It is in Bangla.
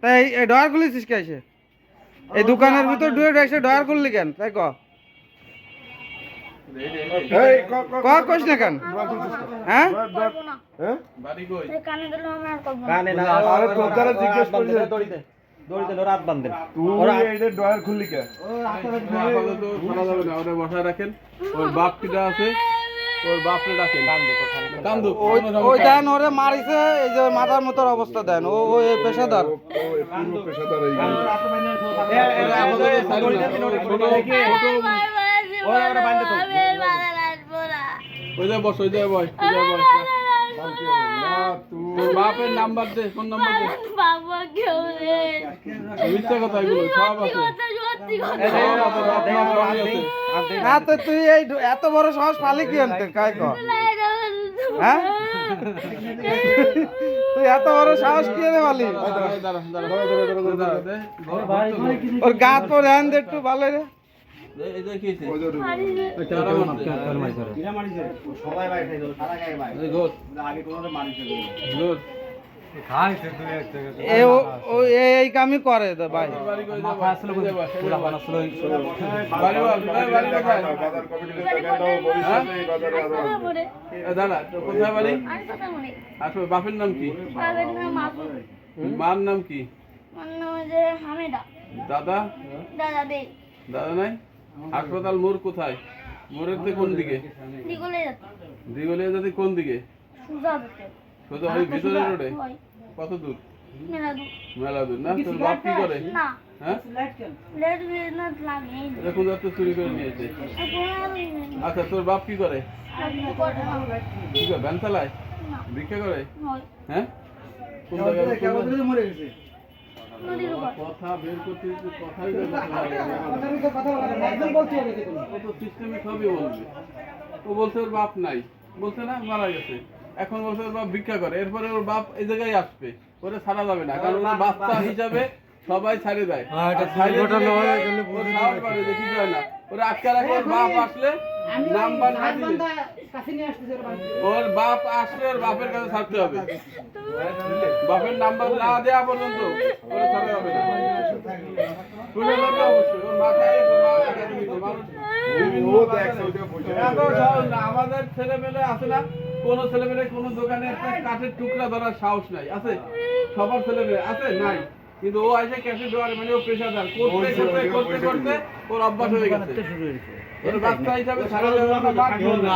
তাই এই ডয়ার খুলেছিস কে এসে? এই দোকানের ভিতর ডুয়ে এসে ডয়ার খুললি কেন? তাই ক কইস না কেন? হ্যাঁ কানে না আরে তোর দ্বারা জিজ্ঞেস করলি দড়িতে রাত বাঁধেন তুই এইটা ডয়ার খুললি কে? আপাতত খোলা যাবে না, ওটা বসায় রাখেন। ওর বাপ কিটা আছে, ওর বাপরে রাখেন। কান্দু ওই দেন ওরে মারিছে, এই যে মাথার মতোর অবস্থা দেন। ও ওই পেশাদার পুরো পেশাদার এই ওই যে বস, ওই যে বস, ওই যে বস। তোর বাপের নাম্বার দে, ফোন নাম্বার দে। মিথ্যা কথা এগুলো সব আছে। না তো তুই এই এত বড় সাহস পালি কি আনতে কাই ক? হ্যাঁ তুই এত বড় সাহস কি এনে পালি? ওর গাত পরে আন দে একটু ভালো রে। এই কামই করে ভাই। দাদা কোথায় বাড়ি? বাপের নাম কি? মার নাম কি? দাদা দাদা নাই? হাসপাতাল মোড় কোথায়? মোড়ের কোন দিকে? দিগলিয়া যাতে কোন দিকে? সোজা ওই ভিতরে রোডে? কত দূর? মেলা দূর না? তোর বাপ কি করে? হ্যাঁ এখন যাতে চুরি করে নিয়েছে। আচ্ছা তোর বাপ কি করে? কি করে ভ্যান চালায়? ভিক্ষা করে? হ্যাঁ কোন জায়গায়? কথা বের করতে কথাই সিস্টেমে সবই বলবে। ও বলছে ওর বাপ নাই, বলছে না মারা গেছে। এখন বলছে ওর বাপ ভিক্ষা করে, এরপরে ওর বাপ এই জায়গায় আসবে, ওরে ছাড়া যাবে না, কারণ ওর বাচ্চা হিসাবে সবাই ছাড়ে দেয়। দেখি যায় না ওরা আটকে রাখে। ওর বাপ আসলে নাম্বার না দিলে, ওর বাপ আসলে ওর বাপের কাছে ছাড়তে হবে। বাপের নাম্বার না দেওয়া পর্যন্ত ওরা ছাড়া যাবে না। আমাদের ছেলে মেলে আছে না, কোন ছেলে মেলে কোন দোকানে একটা কাঠের টুকরা ধরার সাহস নাই আছে? সবার ছেলে মেলে আছে নাই? কিন্তু ও আসে ক্যাশে ডোয়ার মানে ও পেশাদার, করতে করতে করতে করতে ওর অভ্যাস হয়ে গেছে। ওর বাচ্চা হিসাবে ছাড়া যাবে না।